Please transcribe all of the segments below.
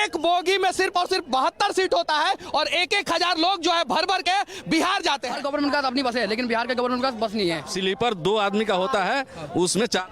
एक बोगी में सिर्फ और सिर्फ 72 सीट होता है और 1,000 लोग जो है भर भर के बिहार जाते हैं। गवर्नमेंट का अपनी बस है, लेकिन बिहार के गवर्नमेंट का बस नहीं है। स्लीपर 2 आदमी का होता है, उसमें 4।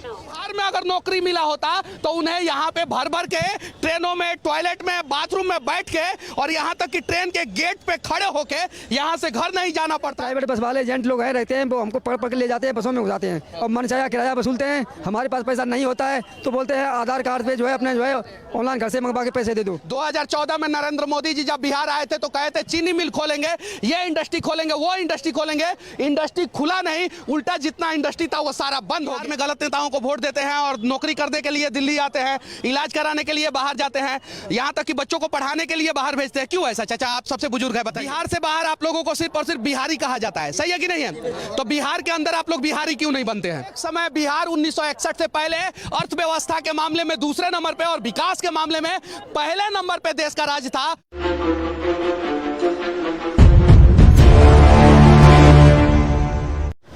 बिहार में अगर नौकरी मिला होता तो उन्हें यहाँ पे भर भर के ट्रेनों में, टॉयलेट में, बाथरूम में बैठ के और यहाँ तक कि ट्रेन के गेट पे खड़े होके यहाँ से घर नहीं जाना पड़ता। प्राइवेट बस वाले एजेंट लोग है रहते हैं, वो हमको पकड़ पकड़ ले जाते हैं, बसों में घुसाते हैं और मनचाहा किराया वसूलते हैं। हमारे पास पैसा नहीं होता है तो बोलते हैं आधार कार्ड पे जो है अपने जो है ऑनलाइन घर से मंगवा के पैसे दे दो। 2014 में नरेंद्र मोदी जी जब बिहार आए थे तो कहे थे चीनी मिल खोलेंगे, ये इंडस्ट्री खोलेंगे, वो इंडस्ट्री खोलेंगे। इंडस्ट्री खुला नहीं, उल्टा जितना इंडस्ट्री था वो सारा बंद हो गया। में गलत नेताओं को वोट देते हैं और नौकरी करने के लिए दिल्ली आते हैं, इलाज कराने के लिए बाहर जाते हैं, यहाँ तक कि बच्चों को पढ़ाने के लिए बाहर भेजते हैं। क्यों ऐसा? चाचा आप सबसे बुजुर्ग है, बताइए। बिहार से बाहर आप लोगों को सिर्फ और सिर्फ बिहारी कहा जाता है, सही है कि नहीं है? तो बिहार के अंदर आप लोग बिहारी क्यों नहीं बनते हैं? एक समय बिहार 1961 से पहले अर्थव्यवस्था के मामले में दूसरे नंबर पे और विकास के मामले में पहले नंबर पे देश का राज्य था।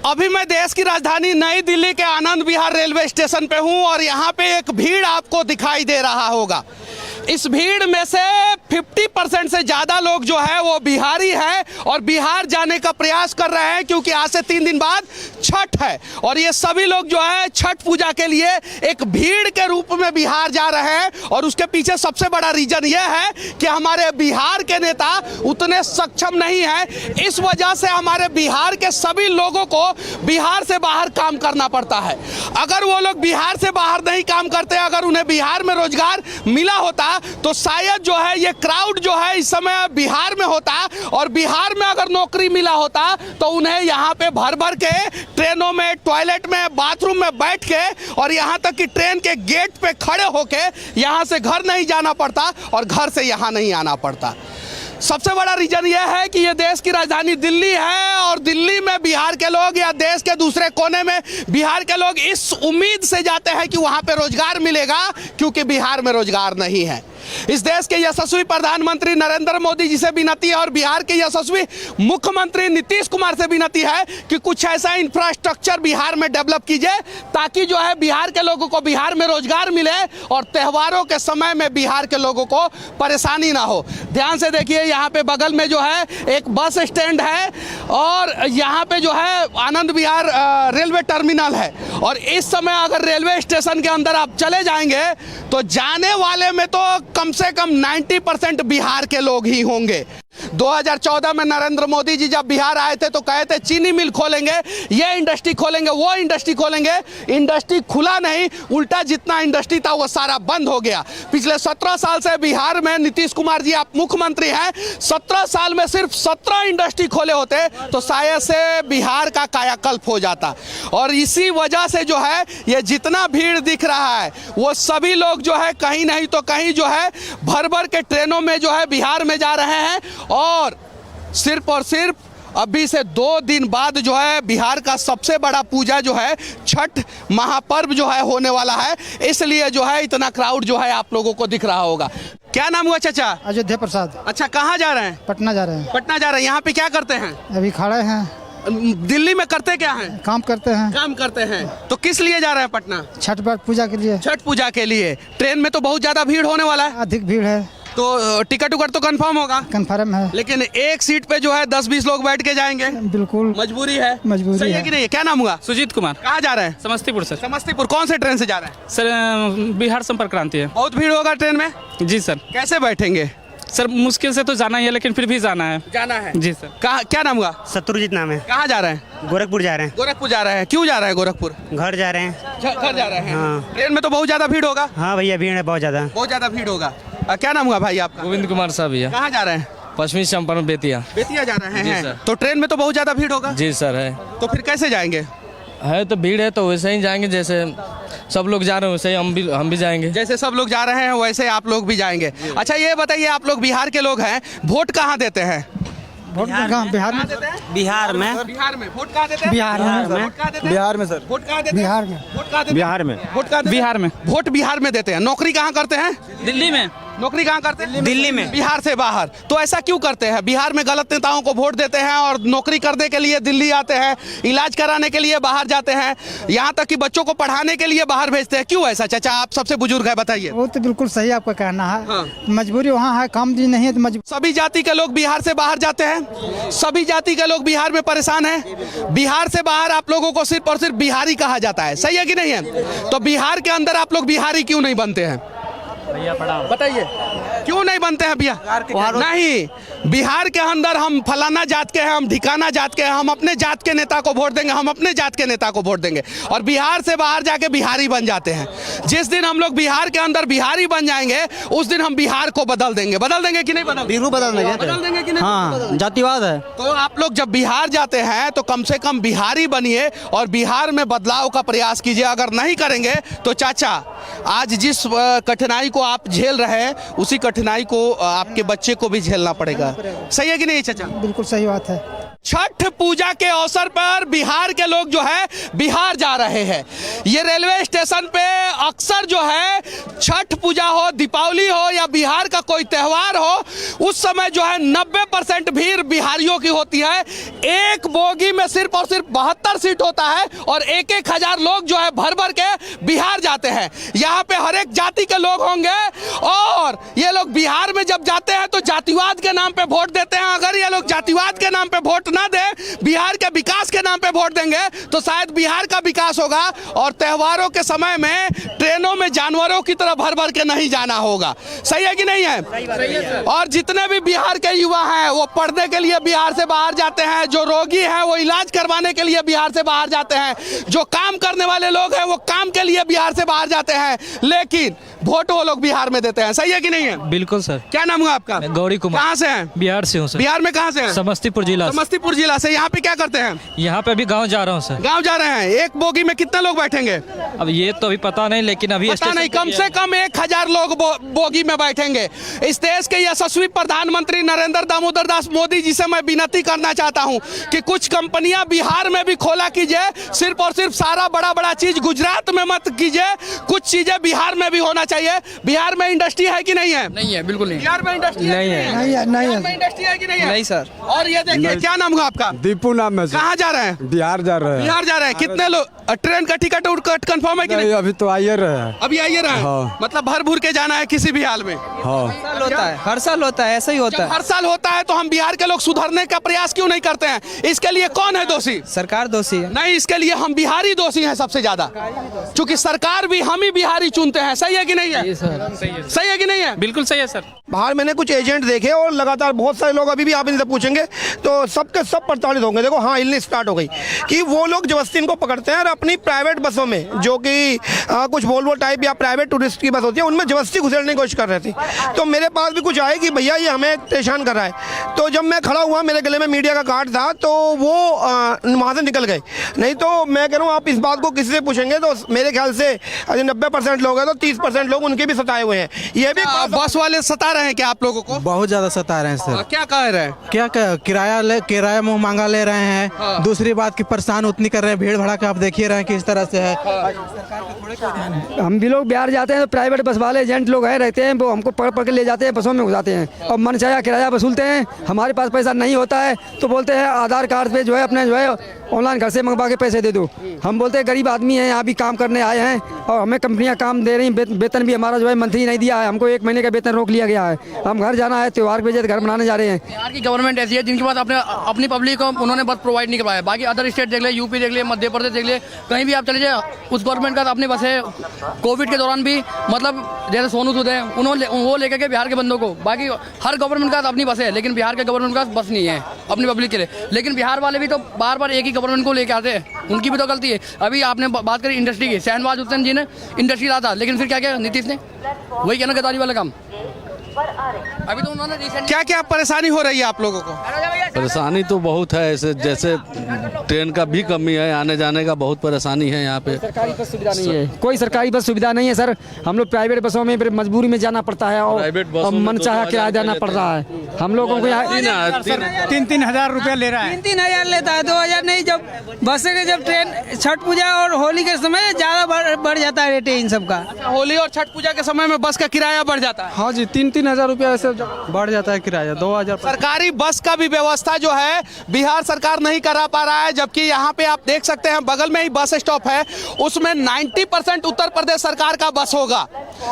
अभी मैं देश की राजधानी नई दिल्ली के आनंद विहार रेलवे स्टेशन पे हूं और यहाँ पे एक भीड़ आपको दिखाई दे रहा होगा। इस भीड़ में से 50% से ज़्यादा लोग जो है वो बिहारी है और बिहार जाने का प्रयास कर रहे हैं क्योंकि आज से 3 दिन बाद छठ है और ये सभी लोग जो है छठ पूजा के लिए एक भीड़ के रूप में बिहार जा रहे हैं। और उसके पीछे सबसे बड़ा रीजन ये है कि हमारे बिहार के नेता उतने सक्षम नहीं है। इस वजह से हमारे बिहार के सभी लोगों को बिहार से बाहर काम करना पड़ता है। अगर वो लोग बिहार से बाहर नहीं काम करते, अगर उन्हें बिहार में रोजगार मिला होता तो शायद जो है ये क्राउड जो है इस समय बिहार में होता और बिहार में अगर नौकरी मिला होता तो उन्हें यहाँ पे भर भर के ट्रेनों में, टॉयलेट में, बाथरूम में बैठ के और यहाँ तक कि ट्रेन के गेट पे खड़े होके यहाँ से घर नहीं जाना पड़ता और घर से यहाँ नहीं आना पड़ता। सबसे बड़ा रीजन यह है कि ये देश की राजधानी दिल्ली है और दिल्ली में बिहार के लोग या देश के दूसरे कोने में बिहार के लोग इस उम्मीद से जाते हैं कि वहाँ पे रोजगार मिलेगा क्योंकि बिहार में रोजगार नहीं है। इस देश के यशस्वी प्रधानमंत्री नरेंद्र मोदी जी से विनती है और बिहार के यशस्वी मुख्यमंत्री नीतीश कुमार से विनती है कि कुछ ऐसा इंफ्रास्ट्रक्चर बिहार में डेवलप कीजिए ताकि जो है बिहार के लोगों को बिहार में रोजगार मिले और त्योहारों के समय में बिहार के लोगों को परेशानी ना हो। ध्यान से देखिए, यहाँ पे बगल में जो है एक बस स्टैंड है और यहाँ पे जो है आनंद विहार रेलवे टर्मिनल है और इस समय अगर रेलवे स्टेशन के अंदर आप चले जाएंगे तो जाने वाले में तो कम से कम 90% बिहार के लोग ही होंगे। 2014 में नरेंद्र मोदी जी जब बिहार आए थे तो कहे थे चीनी मिल खोलेंगे, ये इंडस्ट्री खोलेंगे, वो इंडस्ट्री खोलेंगे। इंडस्ट्री खुला नहीं, उल्टा जितना इंडस्ट्री था वो सारा बंद हो गया। पिछले 17 साल से बिहार में नीतीश कुमार जी आप मुख्यमंत्री हैं, 17 साल में सिर्फ 17 इंडस्ट्री खोले होते तो शायद से बिहार का कायाकल्प हो जाता। और इसी वजह से जो है ये जितना भीड़ दिख रहा है वो सभी लोग जो है कहीं नहीं तो कहीं जो है भर भर के ट्रेनों में जो है बिहार में जा रहे हैं और सिर्फ अभी से 2 दिन बाद जो है बिहार का सबसे बड़ा पूजा जो है छठ महापर्व जो है होने वाला है, इसलिए जो है इतना क्राउड जो है आप लोगों को दिख रहा होगा। क्या नाम हुआ चाचा? अयोध्या प्रसाद। अच्छा, कहाँ जा रहे हैं? पटना जा रहे हैं। पटना जा रहे हैं। यहाँ पे क्या करते हैं? अभी खड़े हैं। दिल्ली में करते क्या हैं? काम करते हैं। काम करते हैं। तो किस लिए जा रहे हैं पटना? छठ पूजा के लिए। छठ पूजा के लिए। ट्रेन में तो बहुत ज्यादा भीड़ होने वाला है। अधिक भीड़ है तो टिकट उकट तो कंफर्म होगा? कंफर्म है, लेकिन एक सीट पे जो है 10-20 लोग बैठ के जाएंगे। बिल्कुल मजबूरी है। मजबूरी सही है कि नहीं? क्या नाम हुआ? सुजीत कुमार। कहाँ जा रहे हैं? समस्तीपुर सर। समस्तीपुर। कौन से ट्रेन से जा रहे हैं? सर बिहार संपर्क क्रांति है। बहुत भीड़ होगा ट्रेन में? जी सर। कैसे बैठेंगे? सर मुश्किल से तो जाना ही है, लेकिन फिर भी जाना है। जाना है जी सर। कहाँ? क्या नाम हुआ? शत्रुजीत नाम है। कहाँ जा रहे हैं? गोरखपुर जा रहे हैं। गोरखपुर जा रहे हैं। क्यों जा रहे हैं गोरखपुर? घर जा रहे हैं। घर जा रहे हैं। हाँ। ट्रेन में तो बहुत ज्यादा भीड़ होगा। हाँ भैया, भीड़ है बहुत ज़्यादा। बहुत ज्यादा भीड़ होगा। क्या नाम हुआ भाई आपका? गोविंद कुमार साहब भैया। कहाँ जा रहे हैं? पश्चिमी चंपारण बेतिया। बेतिया जा रहे जी हैं। सर। तो ट्रेन में तो बहुत ज्यादा भीड़ होगा। जी सर है। तो फिर कैसे जाएंगे? है तो भीड़ है तो वैसे ही जाएंगे, जैसे सब लोग जा रहे हैं वैसे ही हम भी जाएंगे। जैसे सब लोग जा रहे हैं वैसे आप लोग भी जाएंगे। अच्छा ये बताइए, आप लोग बिहार के लोग हैं, वोट कहाँ देते हैं? वोट कहाँ? बिहार में। बिहार में। बिहार में वोट कहाँ देते हैं? बिहार में। वोट कहाँ देते हैं? बिहार में सर। वोट कहाँ देते हैं? बिहार में। वोट कहाँ देते हैं? बिहार में। वोट कहाँ देते हैं? बिहार में। वोट बिहार में देते हैं। नौकरी कहाँ करते हैं? दिल्ली में। नौकरी कहाँ करते हैं? दिल्ली में। बिहार से बाहर। तो ऐसा क्यों करते हैं? बिहार में गलत नेताओं को वोट देते हैं और नौकरी करने के लिए दिल्ली आते हैं, इलाज कराने के लिए बाहर जाते हैं, यहाँ तक कि बच्चों को पढ़ाने के लिए बाहर भेजते हैं। क्यों ऐसा? चाचा आप सबसे बुजुर्ग है, बताइए। वो तो बिल्कुल सही आपका कहना है। हाँ। मजबूरी वहाँ है, काम भी नहीं है तो मजबूरी। सभी जाति के लोग बिहार से बाहर जाते हैं, सभी जाति के लोग बिहार में परेशान हैं। बिहार से बाहर आप लोगों को सिर्फ और सिर्फ बिहारी कहा जाता है, सही है कि नहीं है? तो बिहार के अंदर आप लोग बिहारी क्यों नहीं बनते हैं? बताइए क्यों नहीं बनते हैं बिहार? नहीं, बिहार के अंदर हम फलाना जात के हैं, हम ढिकाना जात के हैं, हम अपने जात के नेता को वोट देंगे, हम अपने जात के नेता को वोट देंगे, और बिहार से बाहर जाके बिहारी बन जाते हैं। जिस दिन हम लोग बिहार के अंदर बिहारी बन जाएंगे उस दिन हम बिहार को बदल देंगे कि नहीं बदल देंगे कि नहीं? हाँ, जातिवाद है। तो आप लोग जब बिहार जाते हैं तो कम से कम बिहारी बनिए और बिहार में बदलाव का प्रयास कीजिए। अगर नहीं करेंगे तो चाचा आज जिस कठिनाई को आप झेल रहे हैं उसी कठिनाई को आपके बच्चे को भी झेलना पड़ेगा। सही है कि नहीं चाचा? बिल्कुल सही बात है। छठ पूजा के अवसर पर बिहार के लोग जो है बिहार जा रहे हैं। ये रेलवे स्टेशन पे अक्सर जो है छठ पूजा हो, दीपावली हो या बिहार का कोई त्यौहार हो, उस समय जो है 90% भीड़ बिहारियों की होती है। एक बोगी में सिर्फ और सिर्फ 72 सीट होता है और 1-1 हजार लोग जो है भर भर के बिहार जाते हैं। यहाँ पे हर एक जाति के लोग होंगे और ये लोग बिहार में जब जाते हैं तो जातिवाद के नाम पे वोट देते हैं। अगर ये लोग जातिवाद के नाम पे वोट ना दे, बिहार के विकास के नाम पे वोट देंगे तो शायद बिहार का विकास होगा और त्योहारों के समय में ट्रेनों में जानवरों की तरह भर भर के नहीं जाना होगा। सही है कि नहीं है? सही है। और जितने भी बिहार के युवा हैं वो पढ़ने के लिए बिहार से बाहर जाते हैं, जो रोगी हैं वो इलाज करवाने के लिए बिहार से बाहर जाते हैं, जो काम करने वाले लोग हैं वो काम के लिए बिहार से बाहर जाते हैं, लेकिन वोट वो लोग बिहार में देते हैं। सही है कि नहीं है? बिल्कुल सर। क्या नाम है आपका? गौरी कुमार। कहाँ से हैं? बिहार से हूँ सर। बिहार में कहाँ से हैं? समस्तीपुर जिला से। समस्तीपुर जिला से। यहाँ पे क्या करते हैं? यहाँ पे अभी गांव जा रहा हूँ सर। गांव जा रहे हैं। एक बोगी में कितने लोग बैठेंगे? अब ये तो अभी पता नहीं, लेकिन अभी पता नहीं, कम से कम 1000 लोग बोगी में बैठेंगे। इस देश के यशस्वी प्रधानमंत्री नरेंद्र दामोदर दास मोदी जी से मैं विनती करना चाहता हूं कि कुछ कंपनियां बिहार में भी खोला कीजिए। सिर्फ और सिर्फ सारा बड़ा बड़ा चीज गुजरात में मत कीजिए, कुछ चीजें बिहार में भी होना चाहिए। बिहार में इंडस्ट्री है कि नहीं है? नहीं है, बिल्कुल नहीं। बिहार में इंडस्ट्री नहीं है। बिहार में इंडस्ट्री है कि नहीं है? नहीं सर। और ये देखिए, क्या नाम है आपका? दीपू नाम है। कहाँ जा रहे हैं? बिहार जा रहे हैं। बिहार जा रहे हैं। कितने लोग? ट्रेन का टिकट कंफर्म है कि नहीं? अभी तो आइए रहे हैं। अभी आइए रहे हैं। हाँ। मतलब भर भूर के जाना है किसी भी हाल में। हाँ, होता है, हर साल होता है, ऐसा ही होता जब हर साल होता है तो हम बिहार के लोग सुधरने का प्रयास क्यों नहीं करते हैं? इसके लिए कौन है दोषी? सरकार दोषी है। नहीं, इसके लिए हम बिहारी दोषी हैं सबसे ज्यादा, क्योंकि सरकार भी हम ही बिहारी चुनते हैं। सही है कि नहीं है? सही है कि नहीं है? बिल्कुल सही है सर। बाहर मैंने कुछ एजेंट देखे और लगातार बहुत सारे लोग, अभी भी आप इनसे पूछेंगे तो सबके सब प्रताड़ित होंगे। देखो हाँ, हिलनी स्टार्ट हो गई कि वो लोग जबरदस्ती इनको पकड़ते हैं और अपनी प्राइवेट बसों में, जो कि कुछ वोल्वो टाइप या प्राइवेट टूरिस्ट की बस होती है, उनमें जबरदस्ती घुसेड़ने की कोशिश कर रहे थे। तो मेरे पास भी कुछ आए कि भैया ये हमें परेशान कर रहा है। तो जब मैं खड़ा हुआ, मेरे गले में मीडिया का कार्ड था, तो वो वहाँ से निकल गए। नहीं तो मैं कह रहा हूँ, आप इस बात को किसी से पूछेंगे तो मेरे ख्याल से 90% लोग हैं तो 30% लोग उनके भी सताए हुए हैं। ये भी बस वाले सता रहे हैं क्या आप लोगों को? बहुत ज्यादा सता रहे हैं सर। क्या कह रहे हैं? क्या किराया मुँह मांगा ले रहे हैं। दूसरी बात की परेशान उतनी कर रहे हैं, भीड़ भड़का आप देखिए रहे हैं किस तरह से है। हम भी लोग बिहार जाते हैं तो प्राइवेट बस वाले एजेंट लोग है रहते हैं, वो हमको पकड़ के ले जाते हैं, बसों में घुसाते हैं और मनचाहा किराया वसूलते हैं। हमारे पास पैसा नहीं होता है तो बोलते हैं आधार कार्ड पे जो है अपने जो है ऑनलाइन घर से मंगवा के पैसे दे दो। हम बोलते हैं गरीब आदमी हैं, यहाँ भी काम करने आए हैं और हमें कंपनियां काम दे रही हैं, वेतन भी हमारा जो है मंथली नहीं दिया है, हमको 1 महीने का वेतन रोक लिया गया है। हम घर जाना है, त्योहार के वजह घर बनाने जा रहे हैं। बिहार की गवर्नमेंट ऐसी है जिनके पास अपनी पब्लिक को उन्होंने बस प्रोवाइड नहीं करवाया। बाकी अदर स्टेट देख ले, यूपी देख ले, मध्य प्रदेश देख ले, कहीं भी आप चले जाए उस गवर्नमेंट का अपनी बस है। कोविड के दौरान भी मतलब जैसे सोनू सूद है, उन्होंने वो लेकर के बिहार के बंदों को, बाकी हर गवर्नमेंट का अपनी बस है, लेकिन बिहार के गवर्नमेंट का बस नहीं है अपनी पब्लिक के लिए। लेकिन बिहार वाले भी तो बार बार एक ही गवर्नमेंट को लेके आते हैं, उनकी भी तो गलती है। अभी आपने बात करी इंडस्ट्री की, शहनवाज हुसैन जी ने इंडस्ट्री लाया था, लेकिन फिर क्या किया नीतीश ने? वही क्या ना गद्दारी वाला काम। अभी तो उन्होंने रिसेंट क्या क्या परेशानी हो रही है आप लोगों को? परेशानी तो बहुत है, ऐसे जैसे ट्रेन का भी कमी है, आने जाने का बहुत परेशानी है यहाँ पे। सरकारी बस सुविधा नहीं है, कोई सरकारी बस सुविधा नहीं है सर। हम लोग प्राइवेट बसों में फिर मजबूरी में जाना पड़ता है प्राइवेट बसों और में मन तो चाहा 2000 किराया देना रुपया पड़ लेते रहा है हम लोगों को यहाँ। 3-3 हजार रुपया ले रहा है। 3,000 लेता है, 2,000 नहीं। जब बस के जब ट्रेन छठ पूजा और होली के समय ज़्यादा बढ़ जाता है रेट इन सब का। होली और छठ पूजा के समय में बस का किराया बढ़ जाता है। हाँ जी, 3-3 हजार रुपया ऐसे बढ़ जाता है किराया, 2,000। सरकारी बस का भी व्यवस्था जो है बिहार सरकार नहीं करा पा रहा है, जबकि यहाँ पे आप देख सकते हैं बगल में ही बस स्टॉप है, उसमें 90% उत्तर प्रदेश सरकार का बस होगा।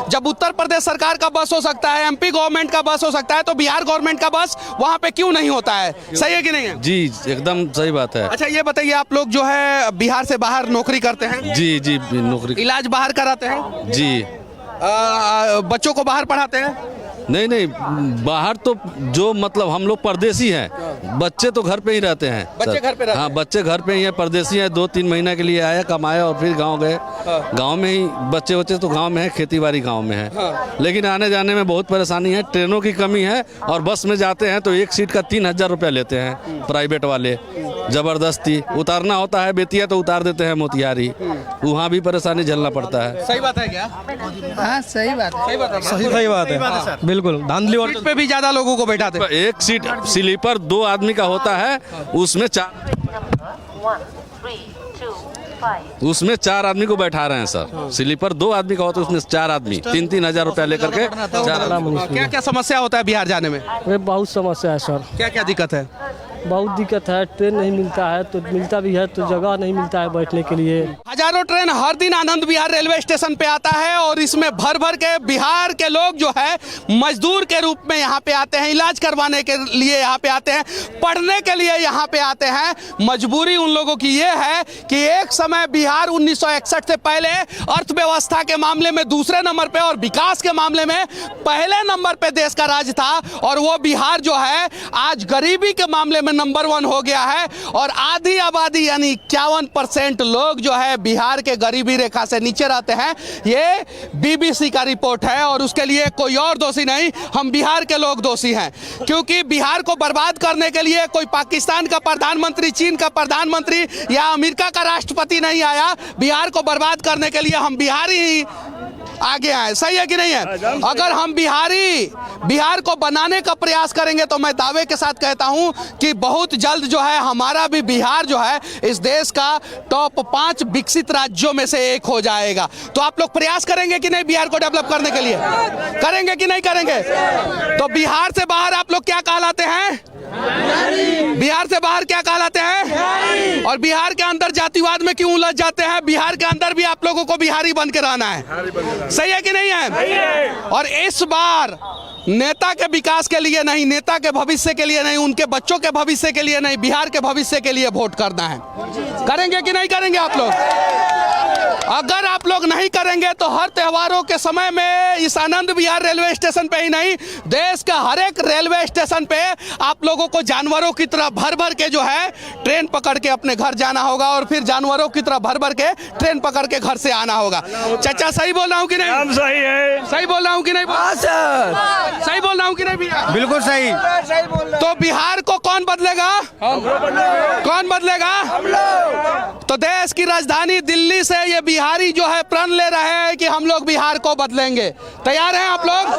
जब उत्तर प्रदेश सरकार का बस हो सकता है, एमपी गवर्नमेंट का बस हो सकता है, तो बिहार गवर्नमेंट का बस वहाँ पे क्यों नहीं होता है? सही है कि नहीं है? जी एकदम सही बात है। अच्छा ये बताइए, आप लोग जो है बिहार से बाहर नौकरी करते हैं, जी जी नौकरी। इलाज बाहर कराते हैं, जी बच्चों को बाहर पढ़ाते हैं? नहीं नहीं, बाहर तो जो मतलब हम लोग परदेसी हैं, बच्चे तो घर पे ही रहते हैं। बच्चे घर पे रहते हाँ, हैं। बच्चे घर पे ही हैं, परदेसी हैं। 2-3 महीना के लिए आए, कमाए और फिर गांव गए। गांव में ही बच्चे तो गांव में है, खेती बाड़ी गांव में है। लेकिन आने जाने में बहुत परेशानी है, ट्रेनों की कमी है। और बस में जाते हैं तो एक सीट का 3,000 रुपया लेते हैं प्राइवेट वाले, जबरदस्ती। उतारना होता है बेतिया तो उतार देते हैं मोतिहारी, वहाँ भी परेशानी झेलना पड़ता है। सही बात है क्या? हाँ सही बात है। सही बात है। सही बात है, बिल्कुल धांधली। और सीट पे भी ज्यादा लोगों को बैठाते हैं। एक सीट स्लीपर 2 आदमी का होता है, उसमें 4 आदमी को बैठा रहे हैं सर। स्लीपर 2 आदमी का होता है, उसमें 4 आदमी 3-3 हजार रुपया लेकर के 4 आदमी। क्या क्या समस्या होता है बिहार जाने में? अरे बहुत समस्या है सर, क्या क्या दिक्कत है? बहुत दिक्कत है। ट्रेन नहीं मिलता है, तो मिलता भी है तो जगह नहीं मिलता है बैठने के लिए। हजारों ट्रेन हर दिन आनंद विहार रेलवे स्टेशन पे आता है और इसमें भर भर के बिहार के लोग जो है मजदूर के रूप में यहाँ पे आते हैं, इलाज करवाने के लिए यहाँ पे आते हैं, पढ़ने के लिए यहाँ पे आते हैं। मजबूरी उन लोगों की ये है कि एक समय बिहार 1961 से पहले अर्थव्यवस्था के मामले में दूसरे नंबर पे और विकास के मामले में पहले नंबर पे देश का राज था, और वो बिहार जो है आज गरीबी के मामले में नंबर 1 हो गया है। और आधी आबादी यानी 51% लोग जो है बिहार के गरीबी रेखा से नीचे रहते हैं। ये बीबीसी का रिपोर्ट है और उसके लिए कोई और दोषी नहीं, हम बिहार के लोग दोषी हैं। क्योंकि बिहार को बर्बाद करने के लिए कोई पाकिस्तान का प्रधानमंत्री, चीन का प्रधानमंत्री या अमेरिका का राष्ट्रपति नहीं आया। बिहार को बर्बाद करने के लिए हम बिहारी ही आगे आए। सही है कि नहीं है? अगर हम बिहार को बनाने का प्रयास करेंगे तो मैं दावे के साथ कहता हूं कि बहुत जल्द जो है हमारा भी बिहार जो है इस देश का टॉप 5 विकसित राज्यों में से एक हो जाएगा। तो आप लोग प्रयास करेंगे कि नहीं बिहार को डेवलप करने के लिए? करेंगे कि नहीं करेंगे? तो बिहार से बाहर आप लोग क्या कहलाते हैं? बिहार से बाहर क्या कहलाते हैं? और बिहार के अंदर जातिवाद में क्यों उलझ जाते हैं? बिहार के अंदर भी आप लोगों को बिहारी बन के रहना है। सही है कि नहीं है? और इस बार नेता के विकास के लिए नहीं, नेता के भविष्य के लिए नहीं, उनके बच्चों के भविष्य के लिए नहीं, बिहार के भविष्य के लिए वोट करना है। करेंगे कि नहीं करेंगे आप लोग? अगर आप लोग नहीं करेंगे तो हर त्योहारों के समय में इस आनंद विहार रेलवे स्टेशन पे ही नहीं, देश का हर एक रेलवे स्टेशन पे आप लोगों को जानवरों की तरह भर भर के जो है ट्रेन पकड़ के अपने घर जाना होगा और फिर जानवरों की तरह भर भर के ट्रेन पकड़ के घर से आना होगा। चाचा सही बोल रहा हूँ कि नहीं? हम सही है। सही बोल रहा हूँ कि नहीं? सही बोल रहा हूँ कि नहीं भैया? बिल्कुल सही। तो बिहार को कौन बदलेगा? कौन बदलेगा? तो देश की राजधानी दिल्ली से ये बिहारी जो है प्रण ले रहे हैं कि हम लोग बिहार को बदलेंगे। तैयार हैं आप लोग?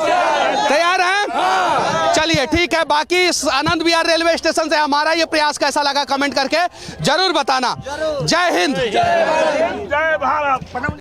तैयार हैं? चलिए ठीक है। बाकी इस आनंद विहार रेलवे स्टेशन से हमारा ये प्रयास कैसा लगा कमेंट करके जरूर बताना। जय हिंद, जय भारत।